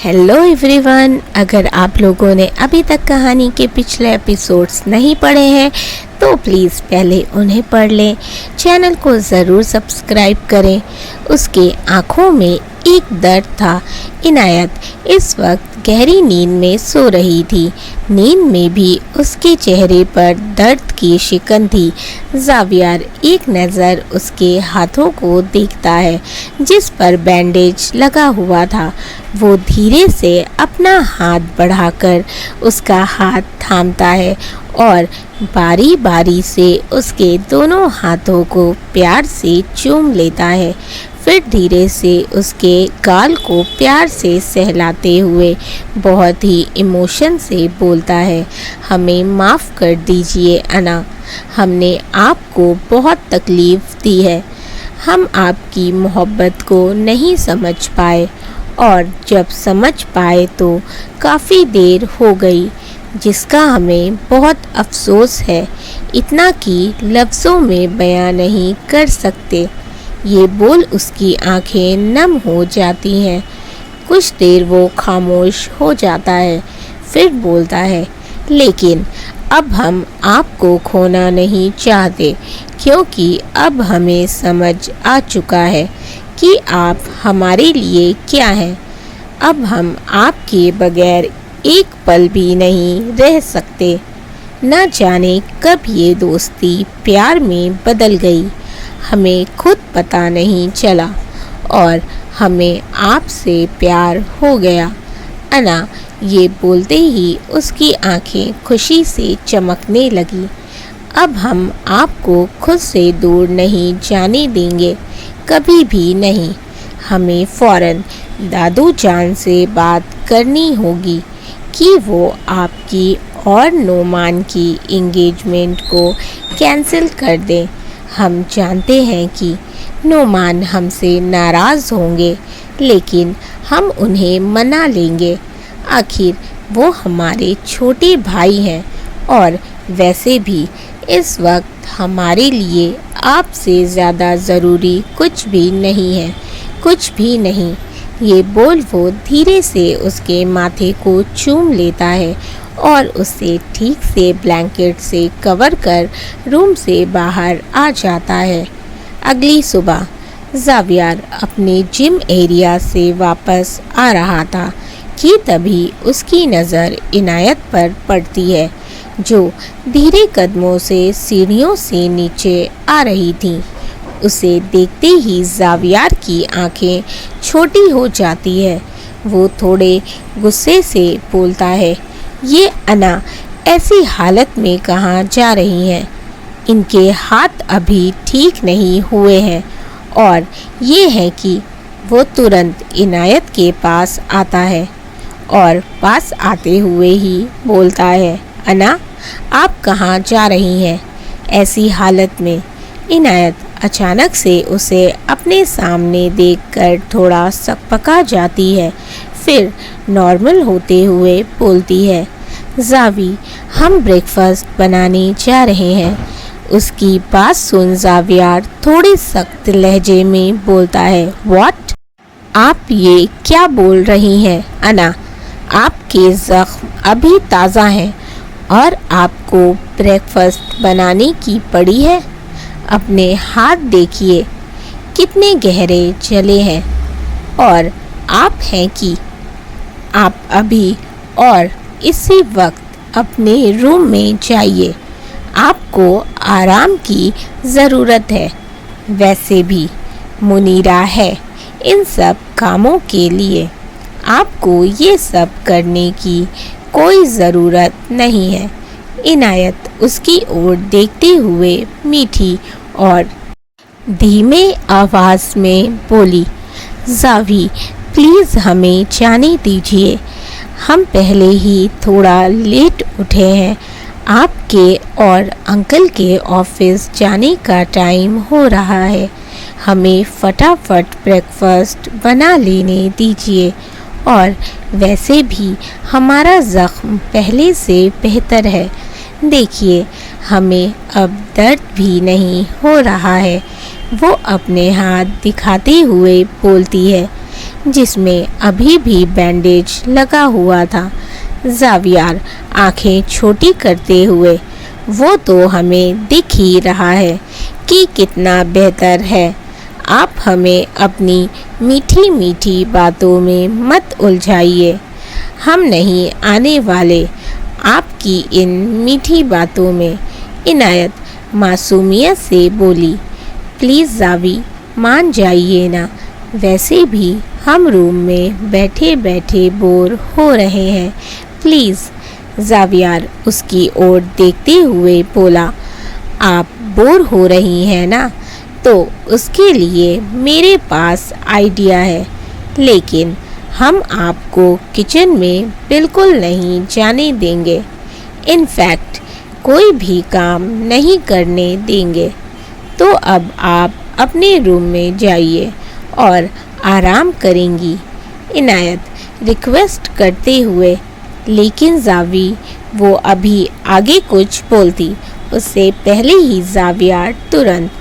Hello everyone, अगर आप लोगों ने अभी तक कहानी के पिछले एपिसोड्स नहीं पढ़े हैं तो प्लीज़ पहले उन्हें पढ़ लें। चैनल को ज़रूर सब्सक्राइब करें। उसके आँखों में एक दर्द था। इनायत इस वक्त गहरी नींद में सो रही थी। नींद में भी उसके चेहरे पर दर्द की शिकन थी। ज़ावियर एक नज़र उसके हाथों को देखता है जिस पर बैंडेज लगा हुआ था। वो धीरे से अपना हाथ बढ़ाकर उसका हाथ थामता है और बारी बारी से उसके दोनों हाथों को प्यार से चूम लेता है। फिर धीरे से उसके गाल को प्यार से सहलाते हुए बहुत ही इमोशन से बोलता है, हमें माफ़ कर दीजिए अना, हमने आपको बहुत तकलीफ़ दी है। हम आपकी मोहब्बत को नहीं समझ पाए और जब समझ पाए तो काफ़ी देर हो गई, जिसका हमें बहुत अफसोस है, इतना कि लफ्ज़ों में बयां नहीं कर सकते। ये बोल उसकी आंखें नम हो जाती हैं। कुछ देर वो खामोश हो जाता है, फिर बोलता है, लेकिन अब हम आपको खोना नहीं चाहते, क्योंकि अब हमें समझ आ चुका है कि आप हमारे लिए क्या हैं। अब हम आपके बगैर एक पल भी नहीं रह सकते। न जाने कब ये दोस्ती प्यार में बदल गई, हमें खुद पता नहीं चला और हमें आपसे प्यार हो गया। अना ये बोलते ही उसकी आंखें खुशी से चमकने लगी। अब हम आपको खुद से दूर नहीं जाने देंगे, कभी भी नहीं। हमें फ़ौरन दादू जान से बात करनी होगी कि वो आपकी और नोमान की एंगेजमेंट को कैंसिल कर दें। हम जानते हैं कि नोमान हमसे नाराज़ होंगे, लेकिन हम उन्हें मना लेंगे। आखिर वो हमारे छोटे भाई हैं और वैसे भी इस वक्त हमारे लिए आपसे ज़्यादा ज़रूरी कुछ भी नहीं है, कुछ भी नहीं। ये बोल वो धीरे से उसके माथे को चूम लेता है और उसे ठीक से ब्लैंकेट से कवर कर रूम से बाहर आ जाता है। अगली सुबह ज़ावियर अपने जिम एरिया से वापस आ रहा था कि तभी उसकी नज़र इनायत पर पड़ती है, जो धीरे कदमों से सीढ़ियों से नीचे आ रही थी। उसे देखते ही ज़ावियर की आंखें छोटी हो जाती है। वो थोड़े गुस्से से बोलता है, ये अना ऐसी हालत में कहाँ जा रही हैं? इनके हाथ अभी ठीक नहीं हुए हैं। और ये है कि वो तुरंत इनायत के पास आता है और पास आते हुए ही बोलता है, अना आप कहाँ जा रही हैं ऐसी हालत में? इनायत अचानक से उसे अपने सामने देखकर थोड़ा सकपका जाती है, फिर नॉर्मल होते हुए बोलती है, ज़ावी हम ब्रेकफास्ट बनाने जा रहे हैं। उसकी बात सुन ज़ावियर थोड़े सख्त लहजे में बोलता है, व्हाट? आप ये क्या बोल रही हैं अना? आपके ज़ख्म अभी ताज़ा हैं और आपको ब्रेकफास्ट बनाने की पड़ी है? अपने हाथ देखिए कितने गहरे जले हैं। और आप हैं कि आप अभी और इसी वक्त अपने रूम में जाइए, आपको आराम की ज़रूरत है। वैसे भी मुनीरा है इन सब कामों के लिए, आपको ये सब करने की कोई ज़रूरत नहीं है। इनायत उसकी ओर देखते हुए मीठी और धीमे आवाज़ में बोली, ज़ावी प्लीज़ हमें जाने दीजिए, हम पहले ही थोड़ा लेट उठे हैं। आपके और अंकल के ऑफिस जाने का टाइम हो रहा है। हमें फटाफट ब्रेकफास्ट बना लेने दीजिए। और वैसे भी हमारा ज़ख्म पहले से बेहतर है। देखिए हमें अब दर्द भी नहीं हो रहा है। वो अपने हाथ दिखाते हुए बोलती है। जिसमें अभी भी बैंडेज लगा हुआ था। जावियर आंखें छोटी करते हुए, वो तो हमें दिख ही रहा है कि कितना बेहतर है। आप हमें अपनी मीठी मीठी बातों में मत उलझाइए। हम नहीं आने वाले आपकी इन मीठी बातों में। इनायत मासूमियत से बोली, प्लीज़ जावी, मान जाइए ना, वैसे भी हम रूम में बैठे बैठे बोर हो रहे हैं, प्लीज़। जावियर उसकी ओर देखते हुए बोला, आप बोर हो रही हैं ना, तो उसके लिए मेरे पास आइडिया है, लेकिन हम आपको किचन में बिल्कुल नहीं जाने देंगे। इनफैक्ट कोई भी काम नहीं करने देंगे। तो अब आप अपने रूम में जाइए और आराम करेंगी, इनायत रिक्वेस्ट करते हुए। लेकिन जावी वो अभी आगे कुछ बोलती, उससे पहले ही जावियर तुरंत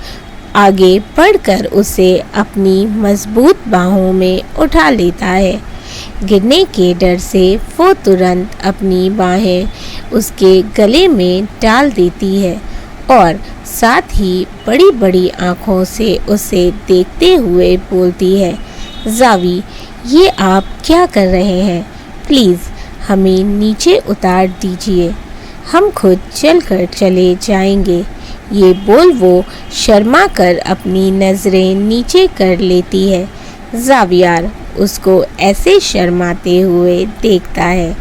आगे बढ़कर उसे अपनी मजबूत बाहों में उठा लेता है। गिरने के डर से वो तुरंत अपनी बाहें उसके गले में डाल देती है और साथ ही बड़ी बड़ी आँखों से उसे देखते हुए बोलती है, जावी, ये आप क्या कर रहे हैं? प्लीज़ हमें नीचे उतार दीजिए, हम खुद चलकर चले जाएंगे। ये बोल वो शर्मा कर अपनी नज़रें नीचे कर लेती है। जावियर उसको ऐसे शर्माते हुए देखता है।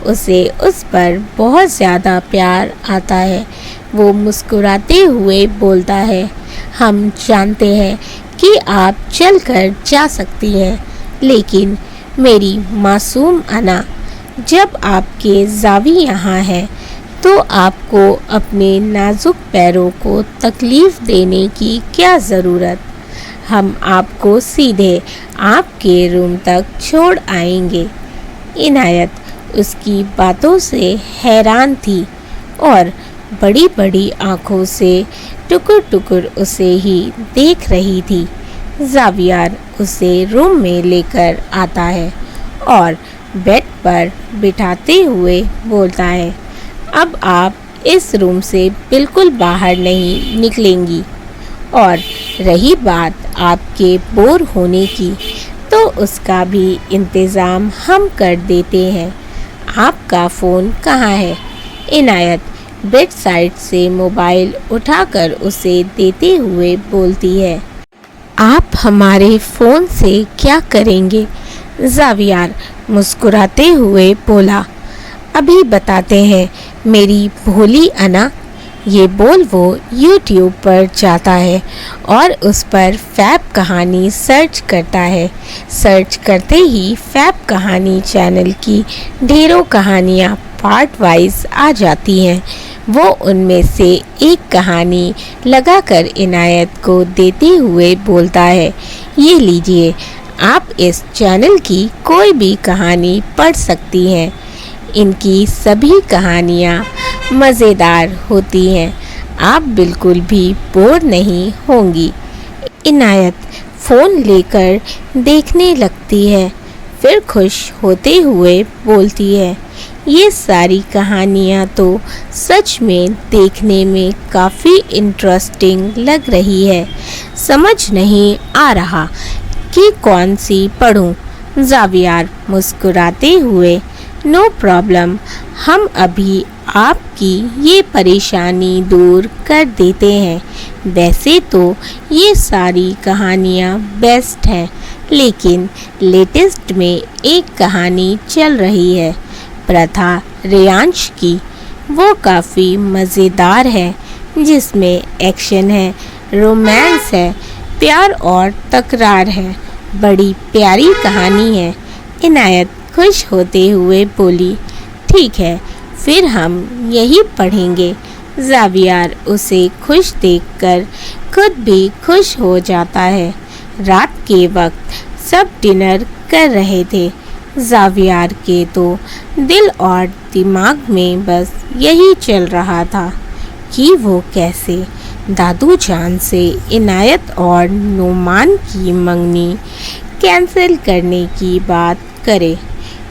उसे उस पर बहुत ज़्यादा प्यार आता है। वो मुस्कुराते हुए बोलता है, हम जानते हैं कि आप चलकर जा सकती हैं, लेकिन मेरी मासूम अना, जब आपके जावी यहाँ हैं तो आपको अपने नाजुक पैरों को तकलीफ़ देने की क्या ज़रूरत। हम आपको सीधे आपके रूम तक छोड़ आएंगे। इनायत उसकी बातों से हैरान थी और बड़ी बड़ी आँखों से टुकुर टुकुर उसे ही देख रही थी। जावियर उसे रूम में लेकर आता है और बेड पर बिठाते हुए बोलता है, अब आप इस रूम से बिल्कुल बाहर नहीं निकलेंगी। और रही बात आपके बोर होने की, तो उसका भी इंतज़ाम हम कर देते हैं। आपका फ़ोन कहाँ है? इनायत बेड साइड से मोबाइल उठाकर उसे देते हुए बोलती है, आप हमारे फ़ोन से क्या करेंगे? जावियर मुस्कुराते हुए बोला, अभी बताते हैं मेरी भोली अना। ये बोल वो YouTube पर जाता है और उस पर फैब कहानी सर्च करता है। सर्च करते ही फैब कहानी चैनल की ढेरों कहानियाँ पार्ट वाइज आ जाती हैं। वो उनमें से एक कहानी लगाकर इनायत को देते हुए बोलता है, ये लीजिए, आप इस चैनल की कोई भी कहानी पढ़ सकती हैं। इनकी सभी कहानियाँ मज़ेदार होती हैं, आप बिल्कुल भी बोर नहीं होंगी। इनायत फ़ोन लेकर देखने लगती है, फिर खुश होते हुए बोलती है, ये सारी कहानियाँ तो सच में देखने में काफ़ी इंटरेस्टिंग लग रही है। समझ नहीं आ रहा कि कौन सी पढूं। जावियर मुस्कुराते हुए, नो प्रॉब्लम, हम अभी आपकी ये परेशानी दूर कर देते हैं। वैसे तो ये सारी कहानियाँ बेस्ट हैं, लेकिन लेटेस्ट में एक कहानी चल रही है प्रथा रेयांश की। वो काफ़ी मज़ेदार है, जिसमें एक्शन है, रोमांस है, प्यार और तकरार है। बड़ी प्यारी कहानी है। इनायत खुश होते हुए बोली, ठीक है, फिर हम यही पढ़ेंगे। जावियर उसे खुश देखकर खुद भी खुश हो जाता है। रात के वक्त सब डिनर कर रहे थे। जावियर के तो दिल और दिमाग में बस यही चल रहा था कि वो कैसे दादू जान से इनायत और नुमान की मंगनी कैंसिल करने की बात करे।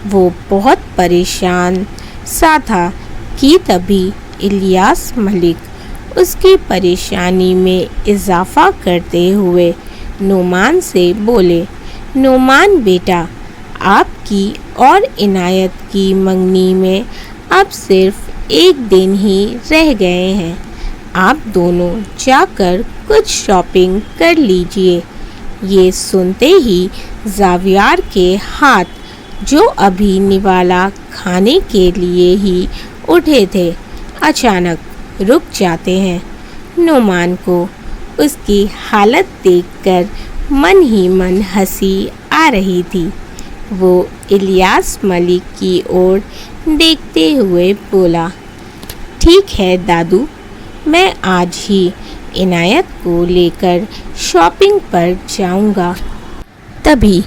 वो बहुत परेशान सा था कि तभी इलियास मलिक उसकी परेशानी में इजाफा करते हुए नुमान से बोले, नुमान बेटा, आपकी और इनायत की मंगनी में अब सिर्फ एक दिन ही रह गए हैं। आप दोनों जाकर कुछ शॉपिंग कर लीजिए। ये सुनते ही जावियार के हाथ, जो अभी निवाला खाने के लिए ही उठे थे, अचानक रुक जाते हैं। नुमान को उसकी हालत देखकर मन ही मन हंसी आ रही थी। वो इलियास मलिक की ओर देखते हुए बोला, ठीक है दादू, मैं आज ही इनायत को लेकर शॉपिंग पर जाऊंगा। तभी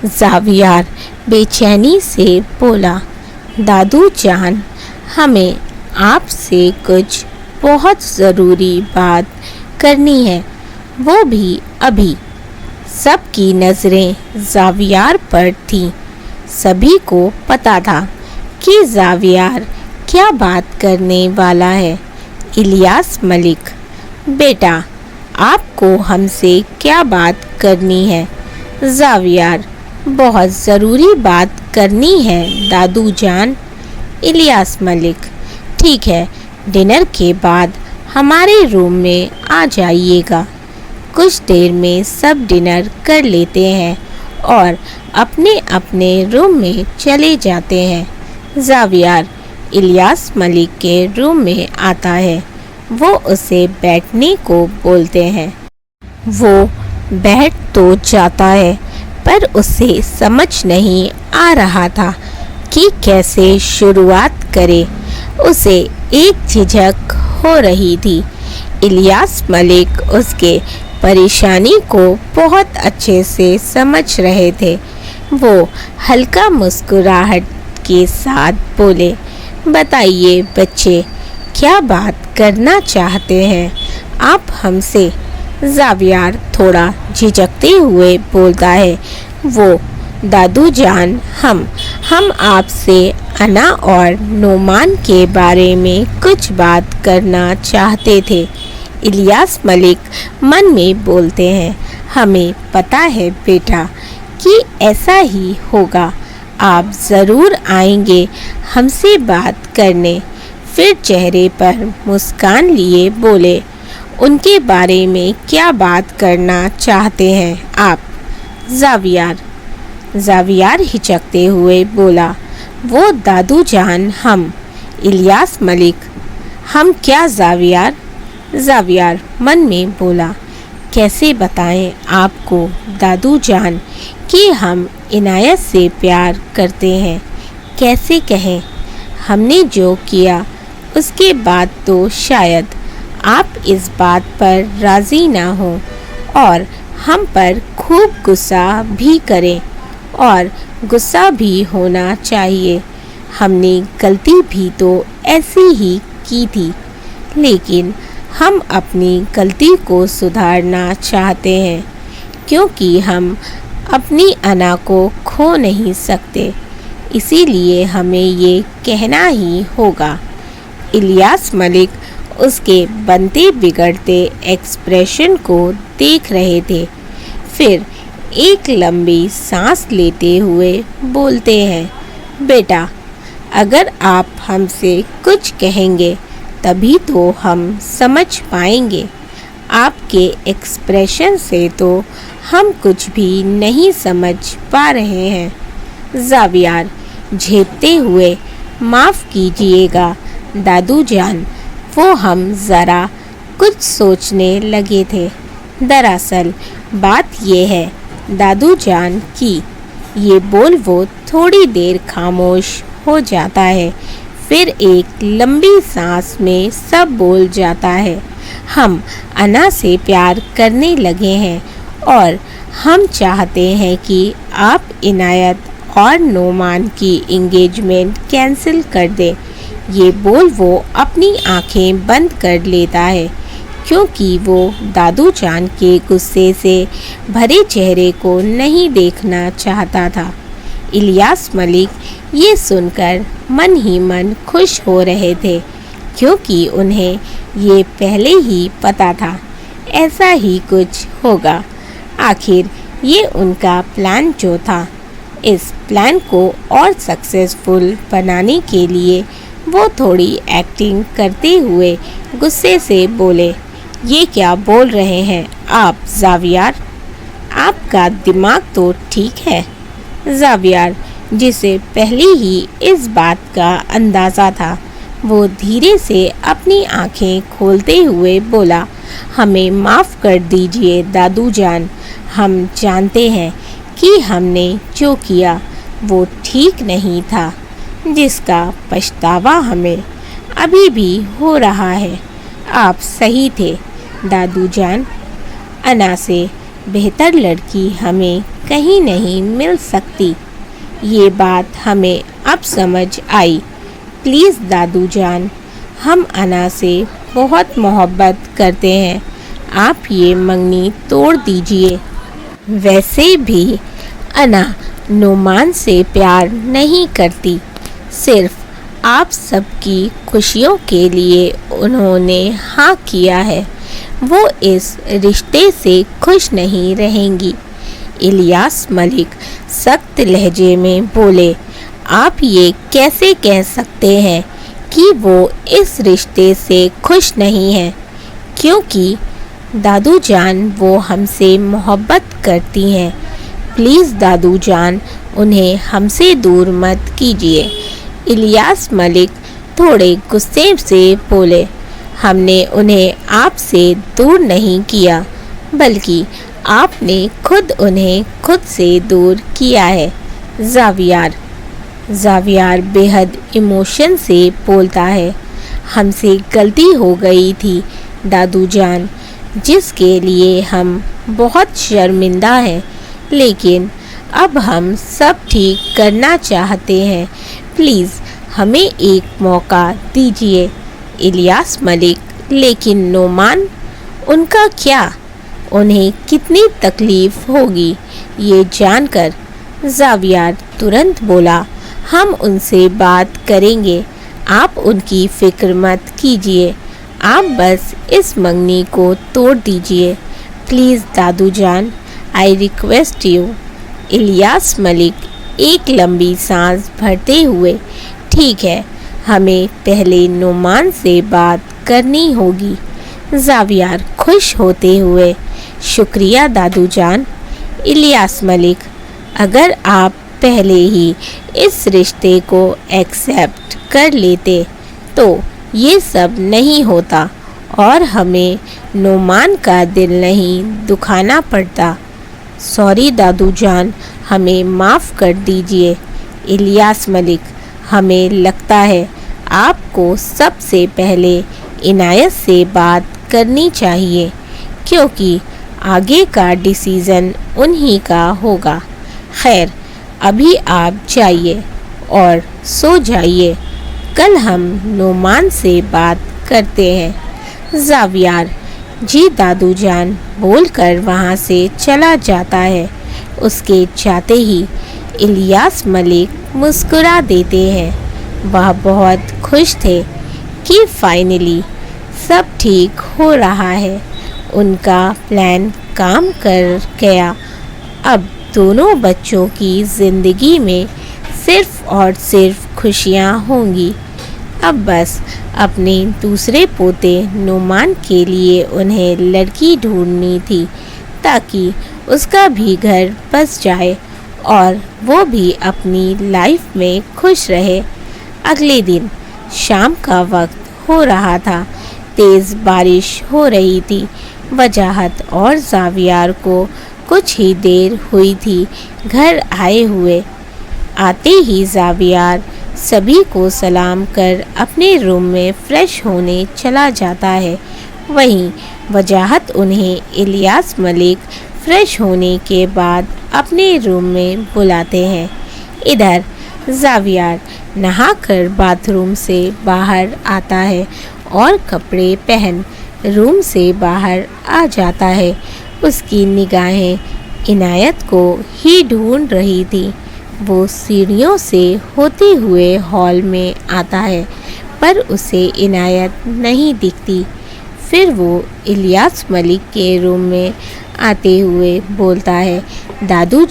जावियार बेचैनी से बोला, दादू जान, हमें आपसे कुछ बहुत ज़रूरी बात करनी है, वो भी अभी। सबकी नज़रें जावियार पर थीं। सभी को पता था कि जावियार क्या बात करने वाला है। इलियास मलिक, बेटा, आपको हमसे क्या बात करनी है? जावियार, बहुत ज़रूरी बात करनी है दादू जान। इलियास मलिक, ठीक है, डिनर के बाद हमारे रूम में आ जाइएगा। कुछ देर में सब डिनर कर लेते हैं और अपने अपने रूम में चले जाते हैं। जावियार इलियास मलिक के रूम में आता है। वो उसे बैठने को बोलते हैं। वो बैठ तो जाता है, पर उसे समझ नहीं आ रहा था कि कैसे शुरुआत करे। उसे एक झिझक हो रही थी। इलियास मलिक उसके परेशानी को बहुत अच्छे से समझ रहे थे। वो हल्का मुस्कुराहट के साथ बोले, बताइए बच्चे, क्या बात करना चाहते हैं आप हमसे? जावियार थोड़ा झिझकते हुए बोलता है, वो दादू जान, हम आपसे अना और नुमान के बारे में कुछ बात करना चाहते थे। इलियास मलिक मन में बोलते हैं, हमें पता है बेटा कि ऐसा ही होगा। आप ज़रूर आएंगे हमसे बात करने। फिर चेहरे पर मुस्कान लिए बोले, उनके बारे में क्या बात करना चाहते हैं आप? जावियार हिचकते हुए बोला, वो दादू जान, हम। इलियास मलिक, हम क्या जावियार? जावियार मन में बोला, कैसे बताएं आपको दादू जान कि हम इनायत से प्यार करते हैं? कैसे कहें? हमने जो किया उसके बाद तो शायद आप इस बात पर राज़ी ना हो और हम पर खूब गुस्सा भी करें, और गुस्सा भी होना चाहिए। हमने गलती भी तो ऐसी ही की थी, लेकिन हम अपनी गलती को सुधारना चाहते हैं, क्योंकि हम अपनी अना को खो नहीं सकते। इसीलिए हमें ये कहना ही होगा। इलियास मलिक उसके बनते बिगड़ते एक्सप्रेशन को देख रहे थे। फिर एक लंबी सांस लेते हुए बोलते हैं, बेटा, अगर आप हमसे कुछ कहेंगे तभी तो हम समझ पाएंगे। आपके एक्सप्रेशन से तो हम कुछ भी नहीं समझ पा रहे हैं। जावियार झेपते हुए, माफ़ कीजिएगा दादू जान, वो हम ज़रा कुछ सोचने लगे थे। दरअसल बात ये है दादू जान कि ये बोल वो थोड़ी देर खामोश हो जाता है। फिर एक लंबी सांस में सब बोल जाता है, हम अना से प्यार करने लगे हैं और हम चाहते हैं कि आप इनायत और नोमान की एंगेजमेंट कैंसिल कर दें। ये बोल वो अपनी आंखें बंद कर लेता है क्योंकि वो दादू जान के गुस्से से भरे चेहरे को नहीं देखना चाहता था। इलियास मलिक ये सुनकर मन ही मन खुश हो रहे थे, क्योंकि उन्हें ये पहले ही पता था ऐसा ही कुछ होगा। आखिर ये उनका प्लान जो था, इस प्लान को और सक्सेसफुल बनाने के लिए वो थोड़ी एक्टिंग करते हुए गुस्से से बोले, ये क्या बोल रहे हैं आप ज़ावियर? आपका दिमाग तो ठीक है। ज़ावियर, जिसे पहले ही इस बात का अंदाज़ा था, वो धीरे से अपनी आंखें खोलते हुए बोला, हमें माफ़ कर दीजिए दादू जान, हम जानते हैं कि हमने जो किया वो ठीक नहीं था, जिसका पछतावा हमें अभी भी हो रहा है। आप सही थे दादू जान, अना से बेहतर लड़की हमें कहीं नहीं मिल सकती। ये बात हमें अब समझ आई। प्लीज़ दादू जान, हम अना से बहुत मोहब्बत करते हैं, आप ये मंगनी तोड़ दीजिए। वैसे भी अना नुमान से प्यार नहीं करती, सिर्फ आप सबकी खुशियों के लिए उन्होंने हाँ किया है। वो इस रिश्ते से खुश नहीं रहेंगी। इलियास मलिक सख्त लहजे में बोले, आप ये कैसे कह सकते हैं कि वो इस रिश्ते से खुश नहीं है? क्योंकि दादू जान वो हमसे मोहब्बत करती हैं। प्लीज़ दादू जान, उन्हें हमसे दूर मत कीजिए। इलियास मलिक थोड़े गुस्से से बोले, हमने उन्हें आपसे दूर नहीं किया, बल्कि आपने खुद उन्हें खुद से दूर किया है। ज़ावियर बेहद इमोशन से बोलता है, हमसे गलती हो गई थी दादू जान, जिसके लिए हम बहुत शर्मिंदा हैं, लेकिन अब हम सब ठीक करना चाहते हैं। प्लीज़ हमें एक मौका दीजिए। इलियास मलिक, लेकिन नोमान, उनका क्या? उन्हें कितनी तकलीफ़ होगी ये जानकर? ज़ावियर तुरंत बोला, हम उनसे बात करेंगे, आप उनकी फ़िक्र मत कीजिए, आप बस इस मंगनी को तोड़ दीजिए। प्लीज़ दादू जान, I request you. Ilyas Malik एक लंबी सांस भरते हुए, ठीक है, हमें पहले नोमान से बात करनी होगी। ज़ावियर खुश होते हुए, शुक्रिया दादू जान। इलियास मलिक, अगर आप पहले ही इस रिश्ते को एक्सेप्ट कर लेते तो ये सब नहीं होता और हमें नोमान का दिल नहीं दुखाना पड़ता। सॉरी दादू जान, हमें माफ़ कर दीजिए। इलियास मलिक, हमें लगता है आपको सबसे पहले इनायत से बात करनी चाहिए, क्योंकि आगे का डिसीज़न उन्हीं का होगा। खैर, अभी आप जाइए और सो जाइए, कल हम नोमान से बात करते हैं। ज़ावियर, जी दादू जान बोलकर वहाँ से चला जाता है। उसके जाते ही इलियास मलिक मुस्कुरा देते हैं। वह बहुत खुश थे कि फाइनली सब ठीक हो रहा है। उनका प्लान काम कर गया। अब दोनों बच्चों की ज़िंदगी में सिर्फ़ और सिर्फ खुशियाँ होंगी। अब बस अपने दूसरे पोते नोमान के लिए उन्हें लड़की ढूंढनी थी, ताकि उसका भी घर बस जाए और वो भी अपनी लाइफ में खुश रहे। अगले दिन शाम का वक्त हो रहा था। तेज़ बारिश हो रही थी। वजाहत और ज़ावियर को कुछ ही देर हुई थी घर आए हुए। आते ही ज़ावियर सभी को सलाम कर अपने रूम में फ़्रेश होने चला जाता है। वहीं वजाहत उन्हें इलियास मलिक फ़्रेश होने के बाद अपने रूम में बुलाते हैं। इधर ज़ावियर नहाकर बाथरूम से बाहर आता है और कपड़े पहन रूम से बाहर आ जाता है। उसकी निगाहें इनायत को ही ढूंढ रही थी। वो सीढ़ियों से होते हुए हॉल में आता है, पर उसे इनायत नहीं दिखती। फिर वो इलियास मलिक के रूम में आते हुए बोलता है, दादू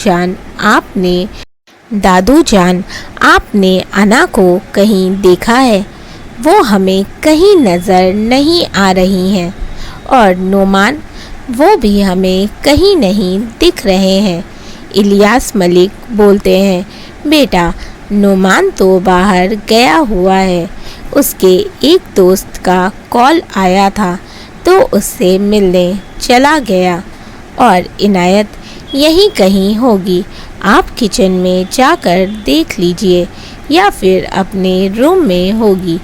जान आपने अना को कहीं देखा है? वो हमें कहीं नज़र नहीं आ रही हैं। और नोमान, वो भी हमें कहीं नहीं दिख रहे हैं। इलियास मलिक बोलते हैं, बेटा नोमान तो बाहर गया हुआ है। उसके एक दोस्त का कॉल आया था तो उससे मिलने चला गया। और इनायत यहीं कहीं होगी, आप किचन में जाकर देख लीजिए या फिर अपने रूम में होगी।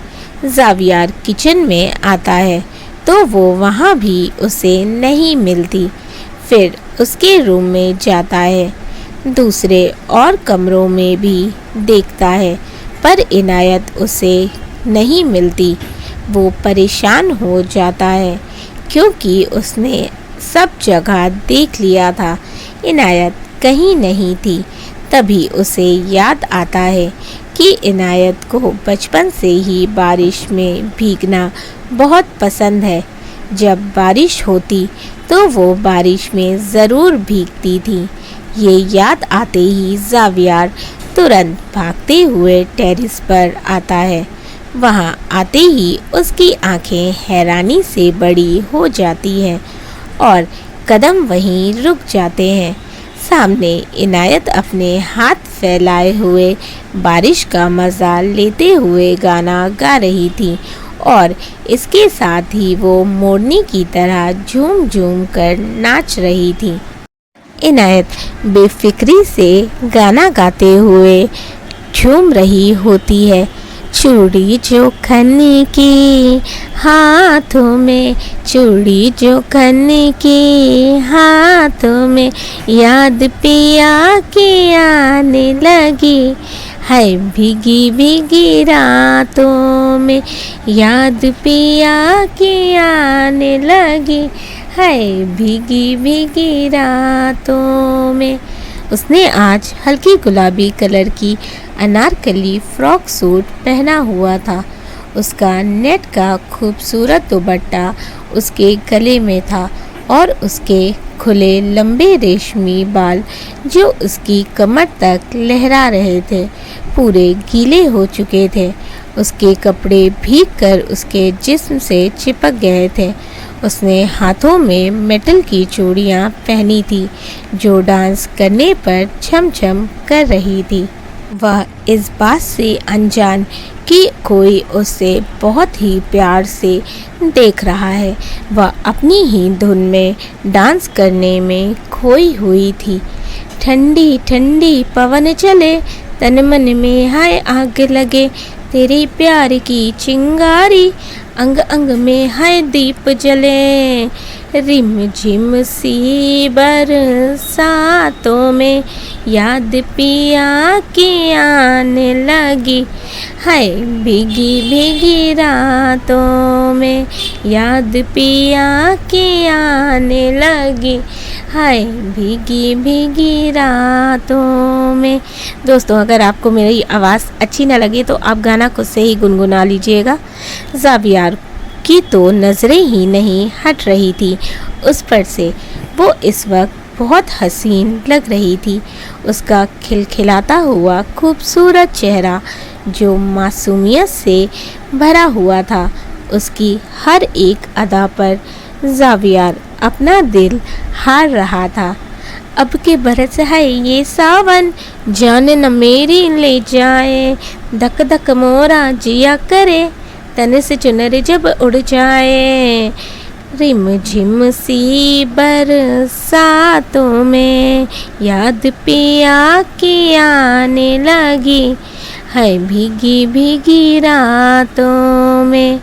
जावियार किचन में आता है तो वो वहाँ भी उसे नहीं मिलती। फिर उसके रूम में जाता है, दूसरे और कमरों में भी देखता है, पर इनायत उसे नहीं मिलती। वो परेशान हो जाता है क्योंकि उसने सब जगह देख लिया था, इनायत कहीं नहीं थी। तभी उसे याद आता है कि इनायत को बचपन से ही बारिश में भीगना बहुत पसंद है। जब बारिश होती तो वो बारिश में ज़रूर भीगती थी। ये याद आते ही जावियार तुरंत भागते हुए टेरेस पर आता है। वहाँ आते ही उसकी आंखें हैरानी से बड़ी हो जाती हैं और कदम वहीं रुक जाते हैं। सामने इनायत अपने हाथ फैलाए हुए बारिश का मज़ा लेते हुए गाना गा रही थी और इसके साथ ही वो मोरनी की तरह झूम झूम कर नाच रही थी। इनायत बेफिक्री से गाना गाते हुए झूम रही होती है। चूड़ी जो खन्ने की हाथों में, चूड़ी जो खन्ने की हाथों में, याद पिया के आने लगी है भीगी भीगी रातों में, याद पिया के आने लगी है भीगी भीगी रातों में। उसने आज हल्की गुलाबी कलर की अनारकली फ्रॉक सूट पहना हुआ था। उसका नेट का खूबसूरत दुपट्टा उसके गले में था और उसके खुले लंबे रेशमी बाल जो उसकी कमर तक लहरा रहे थे पूरे गीले हो चुके थे। उसके कपड़े भीगकर उसके जिस्म से चिपक गए थे। उसने हाथों में मेटल की चूड़ियाँ पहनी थी जो डांस करने पर छम छम कर रही थी। वह इस बात से अनजान कि कोई उसे बहुत ही प्यार से देख रहा है। वह अपनी ही धुन में डांस करने में खोई हुई थी। ठंडी ठंडी पवन चले, तन मन में हाय आग लगे, तेरे प्यार की चिंगारी अंग अंग में है दीप जले। रिम झिम सी बरसातों में याद पिया की आने लगी है भीगी भीगी रातों में, याद पिया की आने लगी है भीगी भीगी रातों में। दोस्तों, अगर आपको मेरी आवाज़ अच्छी न लगे तो आप गाना खुद से ही गुनगुना लीजिएगा। जावियार की तो नज़रें ही नहीं हट रही थी उस पर से। वो इस वक्त बहुत हसीन लग रही थी। उसका खिलखिलाता हुआ खूबसूरत चेहरा जो मासूमियत से भरा हुआ था, उसकी हर एक अदा पर जावियार अपना दिल हार रहा था। अब के बरस है ये सावन, जान न मेरी ले जाए, धक धक मोरा जिया करे, तन से चुनर जब उड़ जाए। रिम झिम सी बरसातों में याद पिया की आने लगी है भीगी भीगी रातों में।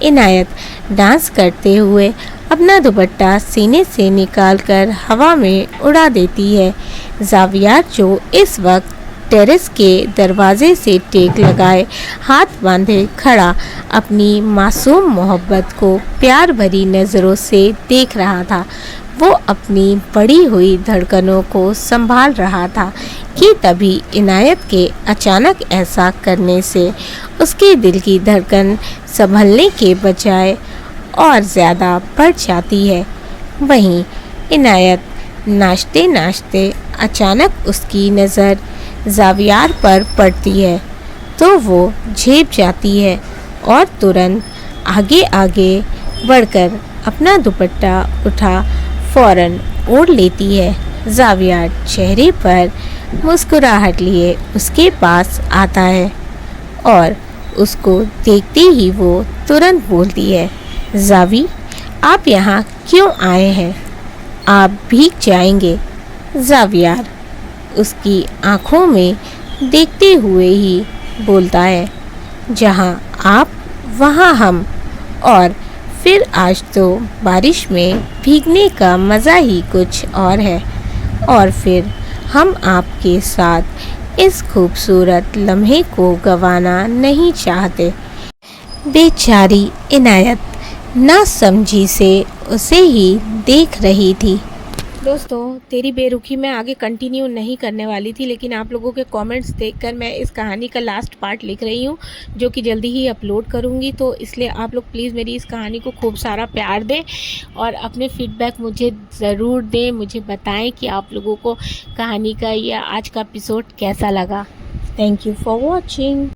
इनायत डांस करते हुए अपना दुपट्टा सीने से निकालकर हवा में उड़ा देती है। जावियार जो इस वक्त टेरेस के दरवाजे से टेक लगाए हाथ बांधे खड़ा अपनी मासूम मोहब्बत को प्यार भरी नज़रों से देख रहा था। वो अपनी बढ़ी हुई धड़कनों को संभाल रहा था कि तभी इनायत के अचानक ऐसा करने से उसके दिल की धड़कन संभलने के बजाय और ज़्यादा बढ़ जाती है। वहीं इनायत नाचते नाचते अचानक उसकी नज़र ज़ावियार पर पड़ती है तो वो झेप जाती है और तुरंत आगे आगे बढ़कर अपना दुपट्टा उठा फ़ौरन ओढ़ लेती है। ज़ावियार चेहरे पर मुस्कुराहट लिए उसके पास आता है और उसको देखते ही वो तुरंत बोलती है, ज़ावी, आप यहाँ क्यों आए हैं? आप भीग जाएंगे। ज़ावियार उसकी आँखों में देखते हुए ही बोलता है, जहाँ आप वहाँ हम, और फिर आज तो बारिश में भीगने का मज़ा ही कुछ और है। और फिर हम आपके साथ इस खूबसूरत लम्हे को गंवाना नहीं चाहते। बेचारी इनायत ना समझी से उसे ही देख रही थी। दोस्तों, तेरी बेरुखी मैं आगे कंटिन्यू नहीं करने वाली थी, लेकिन आप लोगों के कमेंट्स देखकर मैं इस कहानी का लास्ट पार्ट लिख रही हूँ, जो कि जल्दी ही अपलोड करूँगी। तो इसलिए आप लोग प्लीज़ मेरी इस कहानी को खूब सारा प्यार दें और अपने फीडबैक मुझे ज़रूर दें। मुझे बताएं कि आप लोगों को कहानी का या आज का एपिसोड कैसा लगा। Thank you for watching.